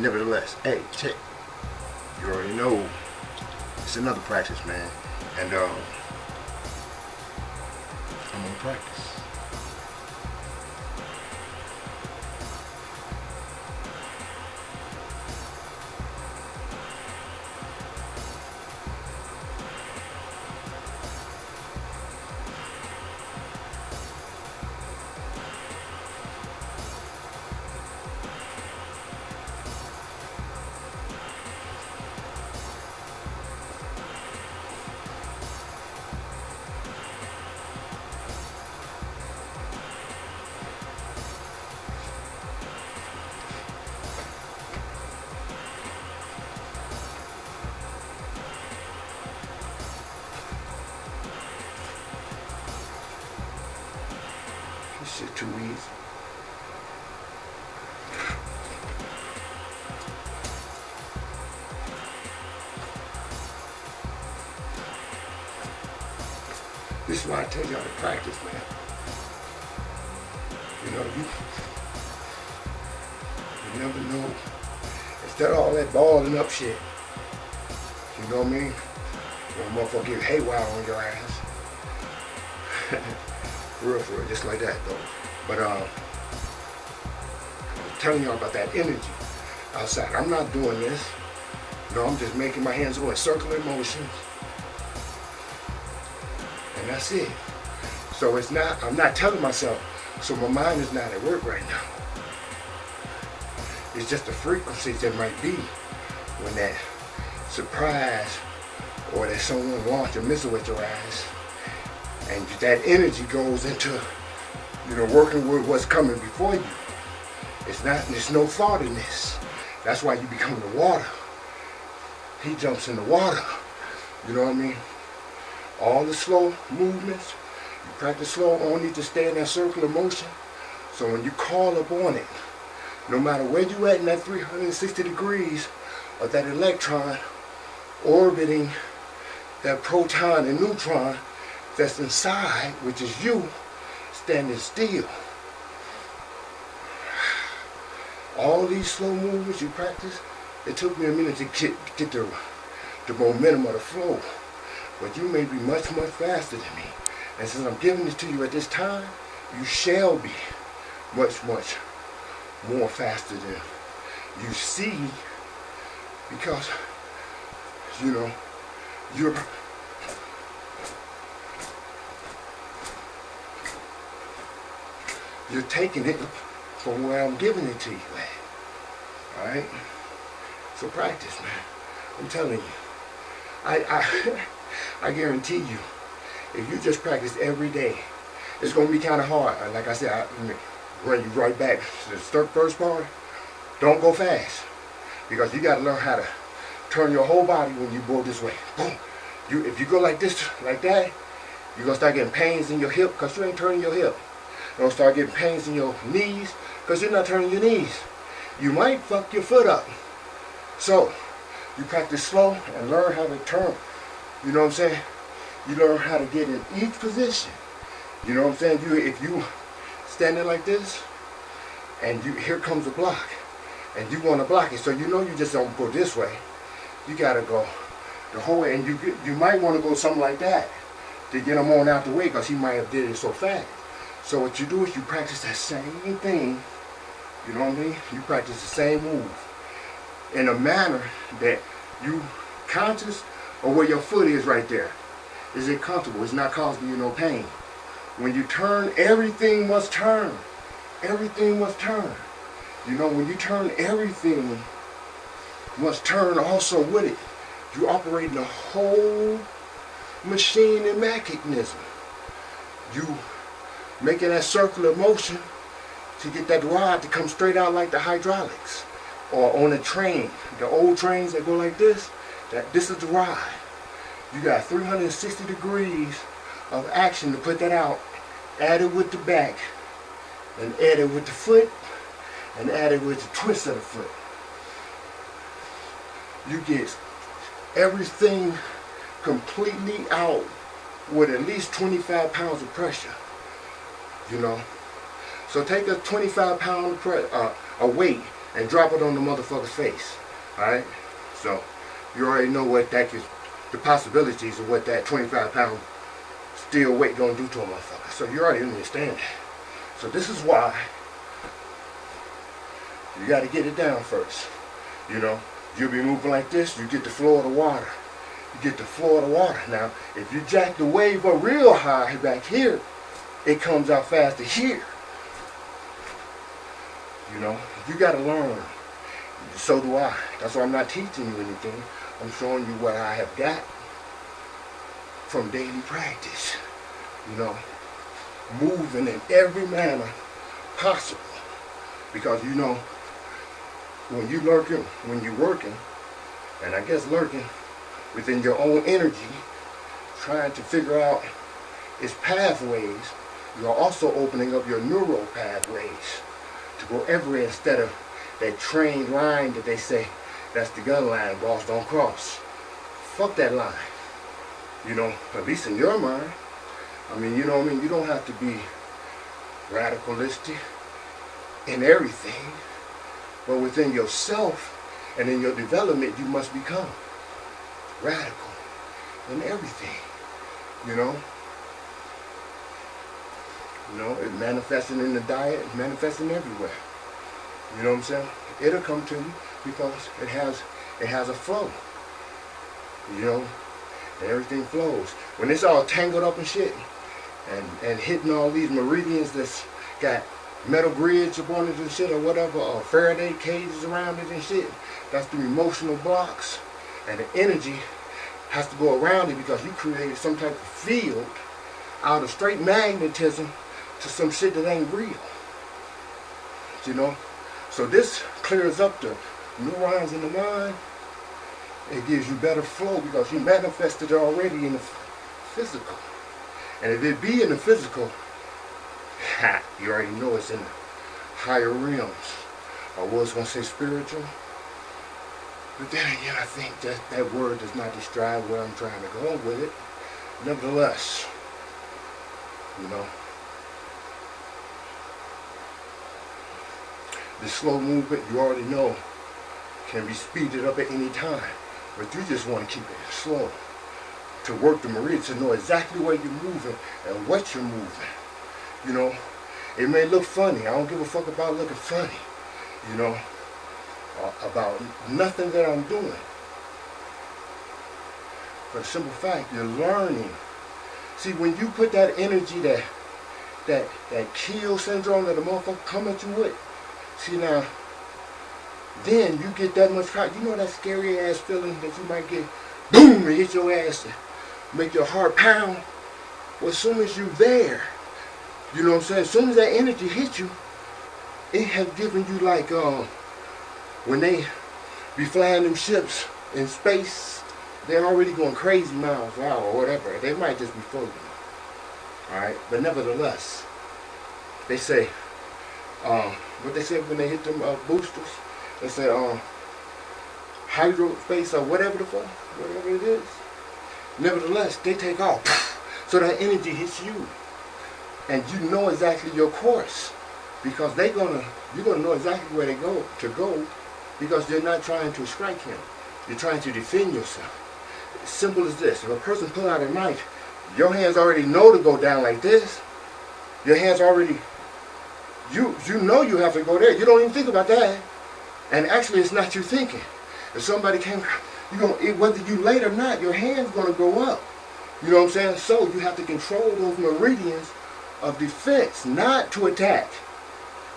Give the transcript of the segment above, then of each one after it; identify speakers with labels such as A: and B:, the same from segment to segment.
A: nevertheless, hey, check. You already know it's another practice, man. And I'm gonna practice. This shit too easy. This is why I tell y'all to practice, man. You know, you never know. Instead of all that balling up shit, you know what I mean? When a motherfucker get haywire on your ass. For real, just like that though. But I'm telling y'all about that energy outside. I'm not doing this. No, I'm just making my hands go in circular motions. And that's it. So it's not, I'm not telling myself, so my mind is not at work right now. It's just the frequencies that might be when that surprise or that someone launched a missile at your ass. And that energy goes into, you know, working with what's coming before you. It's not, there's no thought in this. That's why you become the water. He jumps in the water. You know what I mean? All the slow movements, you practice slow, only to stay in that circular motion. So when you call upon it, no matter where you at in that 360 degrees of that electron orbiting that proton and neutron that's inside, which is you, standing still. All these slow movements you practice, it took me a minute to get the momentum of the flow. But you may be much, much faster than me. And since I'm giving it to you at this time, you shall be much, much more faster than you see, because, you know, you're taking it from where I'm giving it to you at. Alright? So practice, man. I'm telling you. I guarantee you, if you just practice every day, it's going to be kind of hard. Like I said, I run you right back to the first part. Don't go fast, because you got to learn how to turn your whole body when you go this way. Boom. If you go like this, like that, you're going to start getting pains in your hip because you ain't turning your hip. You're going to start getting pains in your knees because you're not turning your knees. You might fuck your foot up. So, you practice slow and learn how to turn. You know what I'm saying? You learn how to get in each position. You know what I'm saying? If you standing like this, and here comes a block, and you want to block it, so you know you just don't go this way. You gotta go the whole way, and you might want to go something like that to get him on out the way, because he might have did it so fast. So what you do is you practice that same thing. You know what I mean? You practice the same move in a manner that you conscious of where your foot is right there. Is it comfortable? It's not causing you no pain. When you turn, everything must turn. Everything must turn. You know, when you turn, everything must turn also with it. You operate the whole machine and mechanism. You making that circular motion to get that rod to come straight out like the hydraulics. Or on a train, the old trains that go like this, this is the ride. You got 360 degrees of action to put that out. Add it with the back, and add it with the foot, and add it with the twist of the foot. You get everything completely out with at least 25 pounds of pressure. You know? So take a 25-pound weight and drop it on the motherfucker's face. Alright? So, you already know what that could, the possibilities of what that 25-pound steel weight gonna do to a motherfucker. So you already understand that. So this is why you gotta get it down first. You know, you'll be moving like this, you get the floor of the water. You get the floor of the water. Now, if you jack the wave up real high back here, it comes out faster here. You know, you gotta learn. So do I. That's why I'm not teaching you anything. I'm showing you what I have got from daily practice. You know, moving in every manner possible. Because you know, when you're working, and I guess lurking within your own energy, trying to figure out its pathways, you're also opening up your neural pathways to go everywhere instead of that trained line that they say, that's the gun line, boss, don't cross. Fuck that line. You know, at least in your mind. I mean, you know what I mean? You don't have to be radicalistic in everything, but within yourself and in your development, you must become radical in everything. You know? You know, it's manifesting in the diet, it's manifesting everywhere. You know what I'm saying? It'll come to you because it has a flow. You know? And everything flows. When it's all tangled up and shit, and hitting all these meridians that's got metal grids upon it and shit or whatever, or Faraday cages around it and shit, that's the emotional blocks. And the energy has to go around it because you created some type of field out of straight magnetism to some shit that ain't real. You know? So this clears up the neurons in the mind. It gives you better flow because you manifested it already in the physical. And if it be in the physical, you already know it's in the higher realms. I was going to say spiritual. But then again, I think that word does not describe where I'm trying to go with it. Nevertheless, you know, the slow movement, you already know, can be speeded up at any time. But you just want to keep it slow. To work the meridian, to know exactly where you're moving and what you're moving. You know, it may look funny. I don't give a fuck about looking funny. You know, about nothing that I'm doing. For the simple fact, you're learning. See, when you put that energy, that kill syndrome that the motherfucker come at you with, see now, then you get that much power. You know that scary ass feeling that you might get, boom, and hit your ass and make your heart pound? Well, as soon as you're there, you know what I'm saying? As soon as that energy hits you, it has given you like, when they be flying them ships in space, they're already going crazy miles per hour or whatever. They might just be floating. Alright? But nevertheless, they say, what they say when they hit them boosters, they say, hydrospace or whatever the fuck, whatever it is. Nevertheless, they take off. So that energy hits you. And you know exactly your course. Because you're gonna know exactly where to go because they're not trying to strike him. You're trying to defend yourself. It's simple as this. If a person pull out a knife, your hands already know to go down like this. Your hands already, you know you have to go there. You don't even think about that. And actually it's not you thinking. If somebody came, whether you late or not, your hand's gonna go up. You know what I'm saying? So you have to control those meridians of defense, not to attack.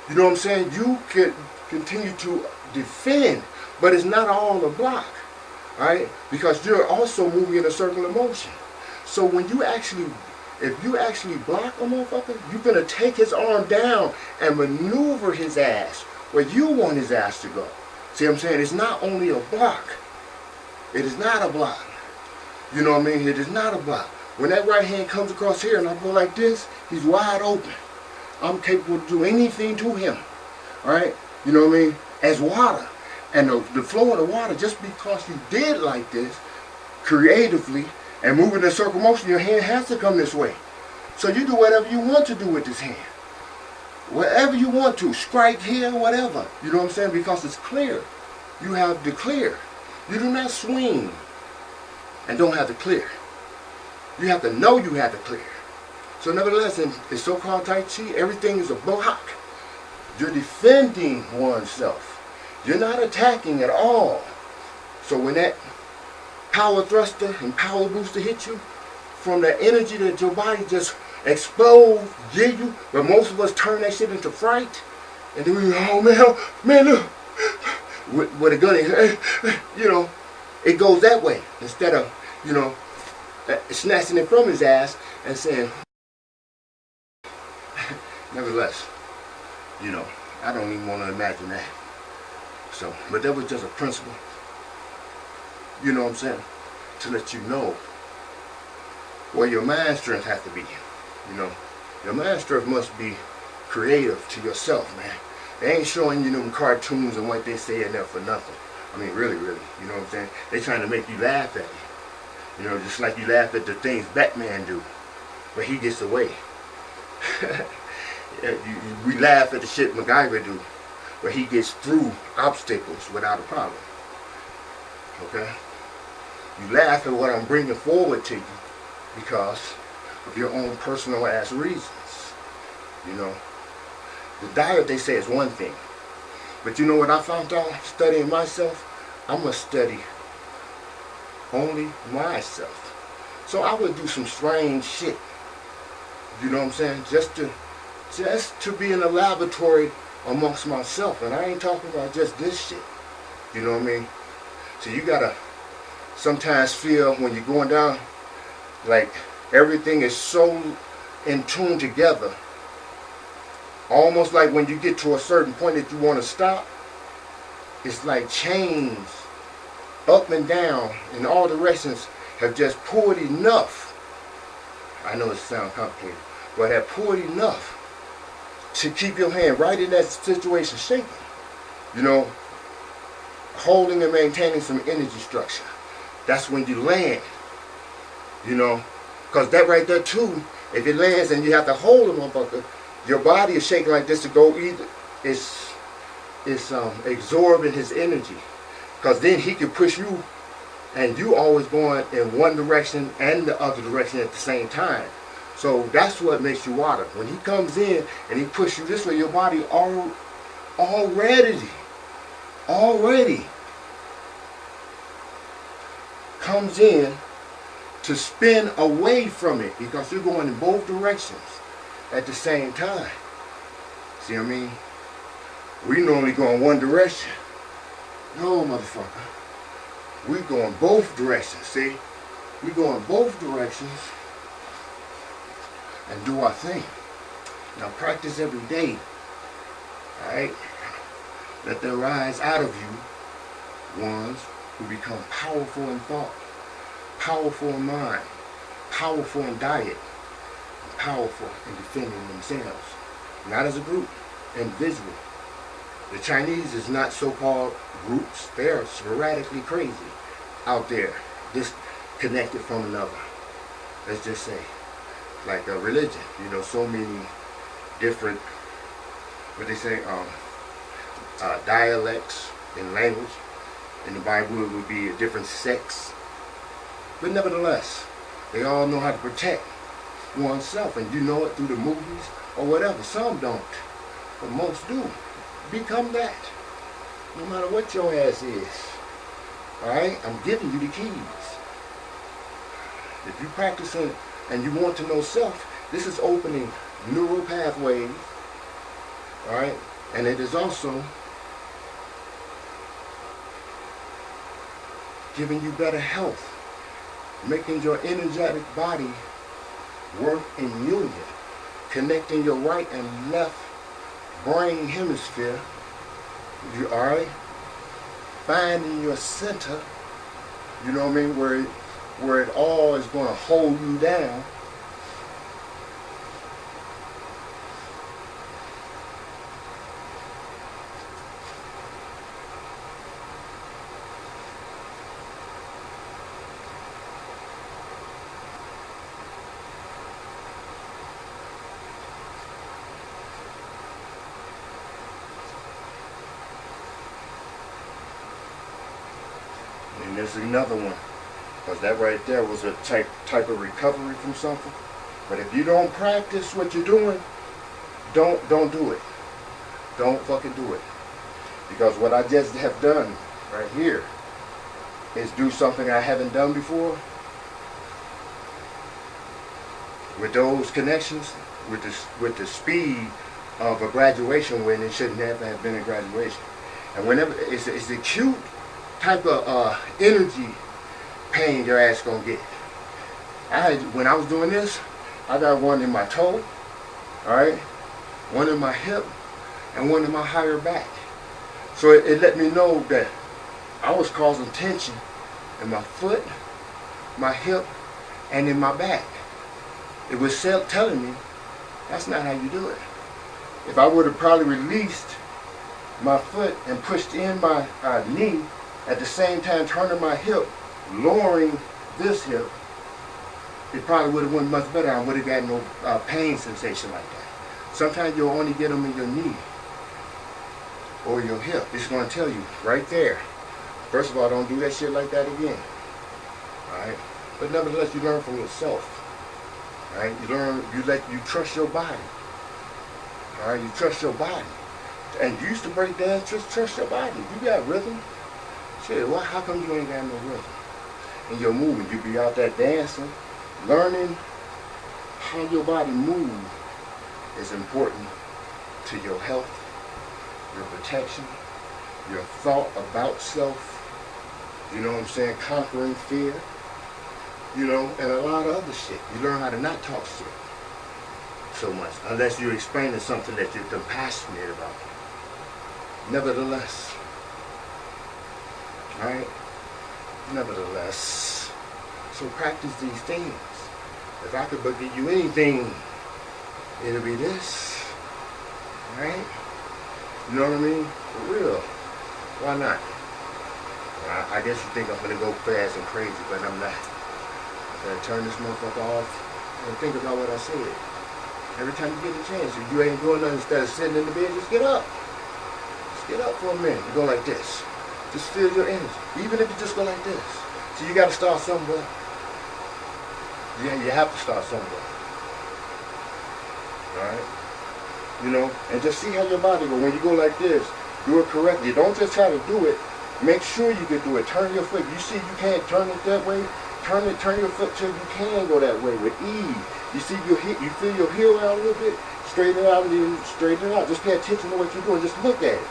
A: You know what I'm saying? You can continue to defend, but it's not all a block, right? Because you're also moving in a circle of motion. So when you if you actually block a motherfucker, you're gonna take his arm down and maneuver his ass where you want his ass to go. See what I'm saying? It's not only a block. It is not a block. You know what I mean? It is not a block. When that right hand comes across here and I go like this, he's wide open. I'm capable to do anything to him. Alright? You know what I mean? As water. And the flow of the water, just because you did like this, creatively, and moving in circle motion, your hand has to come this way. So you do whatever you want to do with this hand. wherever you want to, strike here, whatever. You know what I'm saying? Because it's clear. You have the clear. You do not swing and don't have the clear. You have to know you have the clear. So nevertheless, in so-called Tai Chi, everything is a block. You're defending oneself. You're not attacking at all. So when that power thruster and power booster hit you, from the energy that your body just explodes, give you, but most of us turn that shit into fright. And then we, oh man, look. With a gun, you know, it goes that way. Instead of, you know, snatching it from his ass and saying, nevertheless, you know, I don't even want to imagine that. So, but that was just a principle, you know what I'm saying, to let you know where your mind strength has to be. You know, your mind strength must be creative to yourself, man. They ain't showing you them cartoons and what they say in there for nothing. I mean, really, you know what I'm saying? They trying to make you laugh at it. You know, just like you laugh at the things Batman do, but he gets away. We laugh at the shit MacGyver do, where he gets through obstacles without a problem. Okay? You laugh at what I'm bringing forward to you because of your own personal ass reasons. You know? The diet, they say, is one thing. But you know what I found out studying myself? I'm going to study only myself. So I would do some strange shit. You know what I'm saying? Just to be in a laboratory amongst myself. And I ain't talking about just this shit. You know what I mean? So you got to sometimes feel when you're going down, like everything is so in tune together. Almost like when you get to a certain point that you want to stop, it's like chains up and down in all directions have just pulled enough. I know it sounds complicated, but have pulled enough to keep your hand right in that situation shaking. You know, holding and maintaining some energy structure. That's when you land. You know, because that right there too, if it lands and you have to hold a motherfucker, your body is shaking like this to go either. It's absorbing his energy. Because then he can push you and you always going in one direction and the other direction at the same time. So that's what makes you water. When he comes in and he pushes you this way, your body already comes in to spin away from it because you're going in both directions at the same time. See what I mean? We normally go in one direction. No, motherfucker. We go in both directions, see? We go in both directions and do our thing. Now practice every day. Alright? Let there rise out of you ones who become powerful in thought, powerful in mind, powerful in diet, powerful in defending themselves, not as a group, individual. The Chinese is not so-called groups. They are sporadically crazy out there, disconnected from another. Let's just say, like a religion. You know, so many different, what they say, dialects in language. In the Bible, it would be a different sex. But nevertheless, they all know how to protect oneself, and you know it through the movies or whatever. Some don't, but most do. Become that, no matter what your ass is. Alright, I'm giving you the keys. If you practice it and you want to know self, this is opening neural pathways. Alright, and it is also giving you better health, making your energetic body work in union, connecting your right and left brain hemisphere. You alright? Finding your center, you know what I mean, where it all is going to hold you down. there's another one. Because that right there was a type of recovery from something. But if you don't practice what you're doing, don't do it. Don't fucking do it. Because what I just have done right here is do something I haven't done before. With those connections, with the speed of a graduation when it shouldn't have been a graduation. And whenever it's a cute type of energy pain your ass gonna get. When I was doing this, I got one in my toe, alright, one in my hip, and one in my higher back. So it let me know that I was causing tension in my foot, my hip, and in my back. It was telling me that's not how you do it. If I would have probably released my foot and pushed in my knee at the same time turning my hip, lowering this hip, it probably would have went much better. I would have got no pain sensation like that. Sometimes you'll only get them in your knee or your hip. It's going to tell you right there. First of all, don't do that shit like that again. Alright? But nevertheless, you learn from yourself. Alright? You trust your body. Alright? You trust your body. And you used to break dance, just trust your body. You got rhythm. Shit, how come you ain't got no rhythm? And you're moving. You be out there dancing, learning how your body moves is important to your health, your protection, your thought about self, you know what I'm saying, conquering fear, you know, and a lot of other shit. You learn how to not talk shit so much, unless you're explaining something that you're compassionate about. Nevertheless, right? Nevertheless, so practice these things. If I could but give you anything, it'll be this, right? You know what I mean? For real. Why not? I guess you think I'm gonna go fast and crazy, but I'm not. I gotta turn this motherfucker off and think about what I said. Every time you get a chance, if you ain't doing nothing, instead of sitting in the bed, just get up. Just get up for a minute and go like this. Just feel your energy. Even if you just go like this. So you gotta start somewhere. Yeah, you have to start somewhere. Alright? You know, and just see how your body goes. When you go like this, do it correctly. Don't just try to do it. Make sure you can do it. Turn your foot. You see you can't turn it that way. Turn your foot till you can go that way with ease. You see you feel your heel out a little bit. Straighten it out and then straighten it out. Just pay attention to what you're doing. Just look at it.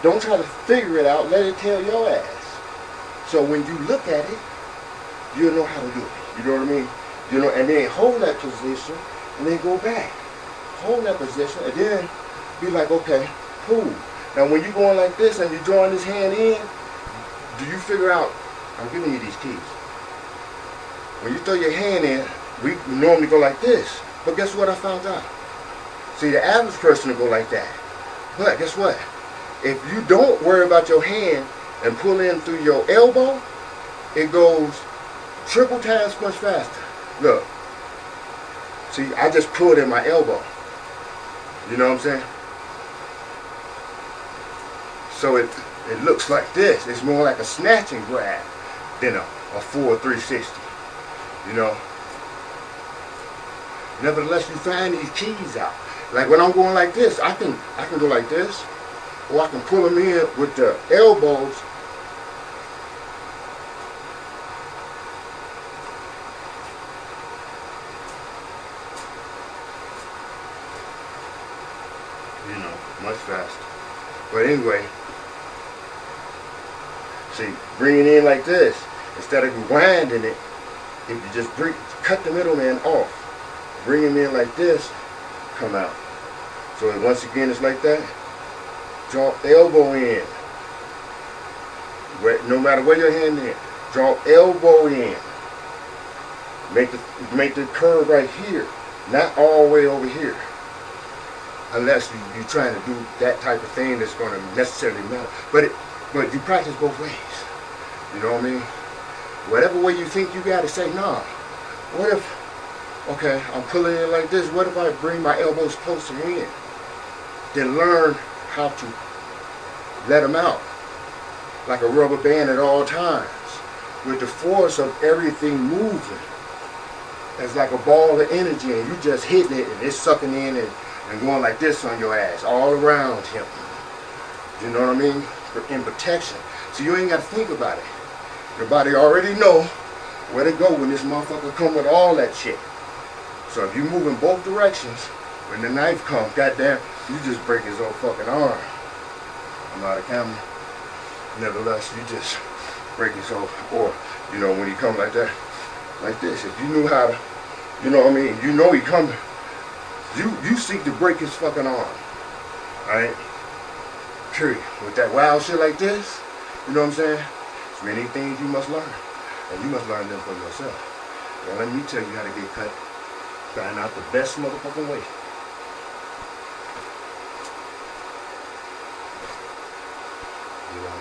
A: Don't try to figure it out. Let it tell your ass. So when you look at it, you'll know how to do it. You know what I mean? You know, and then hold that position and then go back. Hold that position and then be like, okay, cool. Now when you're going like this and you're drawing this hand in, do you figure out, I'm giving you these keys. When you throw your hand in, we normally go like this. But guess what I found out? See, the average person will go like that. But guess what? If you don't worry about your hand and pull in through your elbow, it goes triple times much faster. Look. See, I just pulled in my elbow. You know what I'm saying? So it looks like this. It's more like a snatch and grab than a full 360. You know? Nevertheless, you find these keys out. Like when I'm going like this, I can go like this, or I can pull them in with the elbows. You know, much faster. But anyway, see, bring it in like this. Instead of grinding it, if you just cut the middleman off, bring him in like this, come out. So once again, it's like that. Draw elbow in. No matter where your hand is, draw elbow in. Make the curve right here, not all the way over here. Unless you're trying to do that type of thing that's going to necessarily matter. But you practice both ways. You know what I mean? Whatever way you think you got to say, nah. What if, okay, I'm pulling in like this. What if I bring my elbows closer in? Then learn how to let them out. Like a rubber band at all times. with the force of everything moving. It's like a ball of energy, and you just hitting it, and it's sucking in and going like this on your ass, all around him. You know what I mean? In protection. So you ain't got to think about it. Your body already know where to go when this motherfucker come with all that shit. So if you move in both directions, when the knife comes, goddamn, you just break his whole fucking arm. I'm out of camera. Nevertheless, you just break his whole, or, you know, when he come like that, like this, if you knew how to, you know what I mean, you know he coming, you seek to break his fucking arm, alright? Period. With that wild shit like this, you know what I'm saying, there's many things you must learn, and you must learn them for yourself. Now let me tell you how to get cut, find out the best motherfucking way. You know,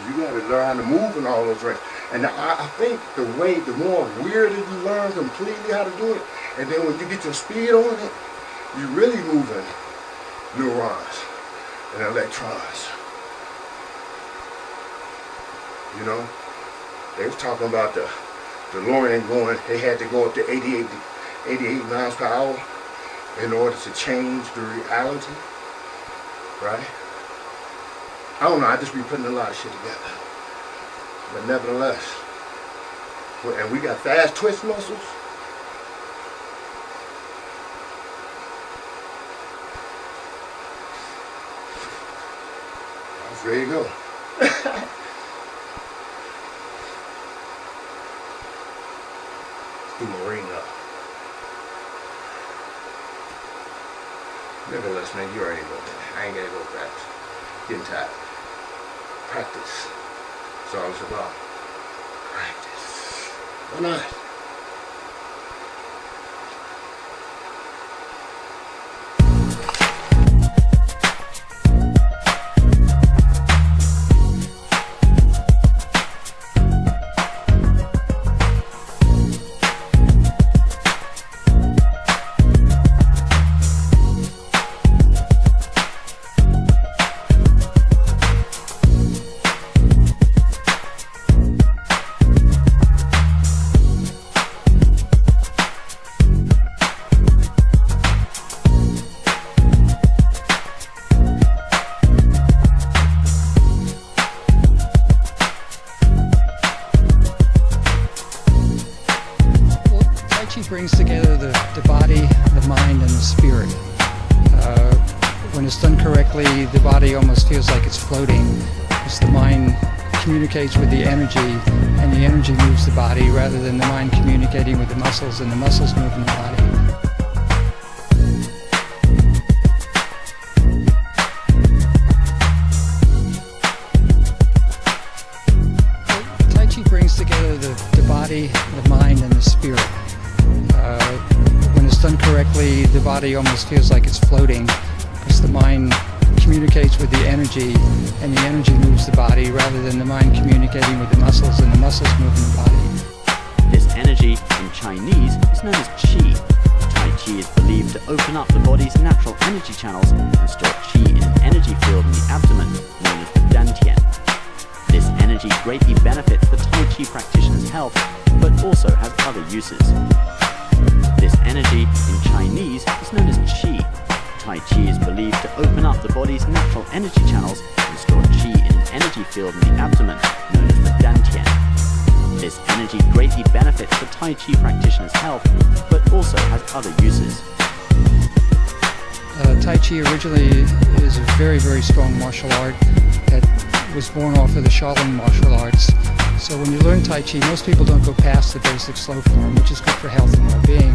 A: you gotta learn how to move in all those ways. And I think the more weirder you learn completely how to do it, and then when you get your speed on it, you really moving neurons and electrons. You know, they was talking about the DeLorean going, they had to go up to 88 miles per hour in order to change the reality, right? I don't know, I just be putting a lot of shit together. But nevertheless, and we got fast twitch muscles. I was ready to go. Do my ring up. Nevertheless, man, you already know that. I ain't gotta go practice. Getting tired. Practice. That's all it's about. Practice. Why not?
B: Brings together the body, the mind, and the spirit. When it's done correctly, the body almost feels like it's floating, because the mind communicates with the energy, and the energy moves the body rather than the mind communicating with the muscles and the muscles moving the body. Tai Chi brings together the body, the mind, and the spirit. When it's done correctly, the body almost feels like it's floating, because the mind communicates with the energy, and the energy moves the body rather than the mind communicating with the muscles and the muscles moving the body.
C: This energy, in Chinese, is known as qi. Tai Chi is believed to open up the body's natural energy channels and store qi in an energy field in the abdomen, known as the dantian. This energy greatly benefits the Tai Chi practitioner's health, but also has other uses. This energy, in Chinese, is known as qi. Tai Chi is believed to open up the body's natural energy channels and store qi in an energy field in the abdomen, known as the dantian. This energy greatly benefits the Tai Chi practitioner's health, but also has other uses.
B: Tai Chi originally is a very, very strong martial art that was born off of the Shaolin martial arts. So when you learn Tai Chi, most people don't go past the basic slow form, which is good for health and well-being.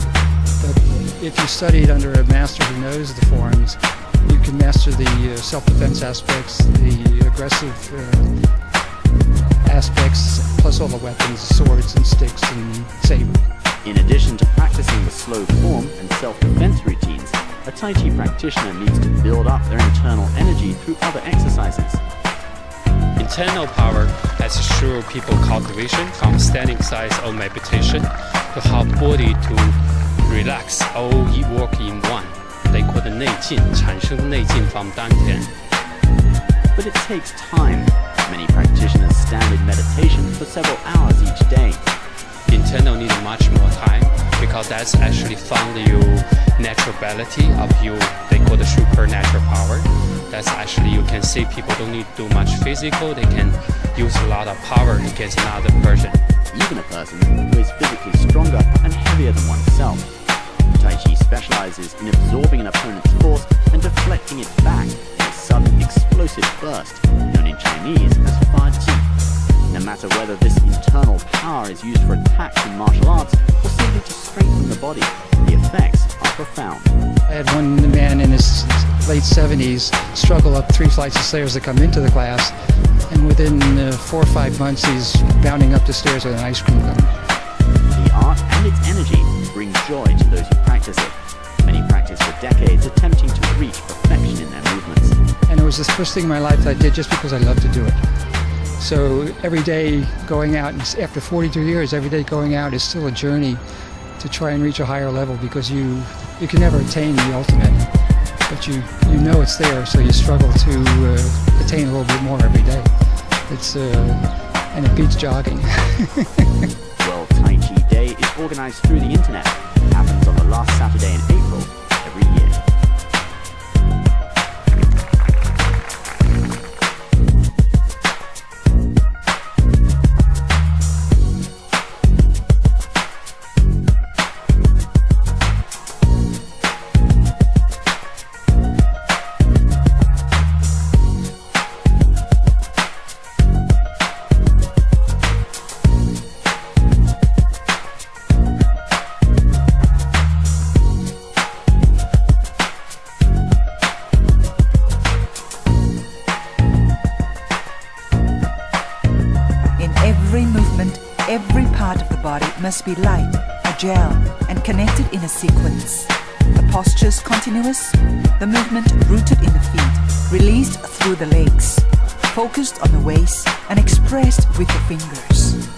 B: But if you studied under a master who knows the forms, you can master the self-defense aspects, the aggressive aspects, plus all the weapons, swords and sticks and saber.
C: In addition to practicing the slow form and self-defense routines, a Tai Chi practitioner needs to build up their internal energy through other exercises.
D: Internal power has assured people cultivation from standing exercise or meditation to help body to relax or work in one. They call it 内劲, 产生内劲 from dantian.
C: but it takes time. Many practitioners stand in meditation for several hours each day.
D: Internal need much more time because that's actually found your natural ability of you, they call the supernatural power. That's actually, you can see people don't need to do much physical, they can use a lot of power against another person.
C: Even a person who is physically stronger and heavier than oneself. Tai Chi specializes in absorbing an opponent's force and deflecting it back in a sudden explosive burst, known in Chinese as Fa Ji. No matter whether this internal power is used for attacks in martial arts or simply to strengthen the body, the effects are profound.
B: I had one man in his late 70s struggle up 3 flights of stairs to come into the class, and within 4 or 5 months he's bounding up the stairs with an ice cream cone.
C: The art and its energy bring joy to those who practice it. Many practice for decades, attempting to reach perfection in their movements.
B: And it was the first thing in my life that I did just because I loved to do it. So every day going out, after 42 years, every day going out is still a journey to try and reach a higher level, because you can never attain the ultimate, but you know it's there, so you struggle to attain a little bit more every day. And it beats jogging.
C: World Tai Chi Day is organized through the internet. It happens on the last Saturday in April every year.
E: Every part of the body must be light, agile, and connected in a sequence. The postures continuous, the movement rooted in the feet, released through the legs, focused on the waist and expressed with the fingers.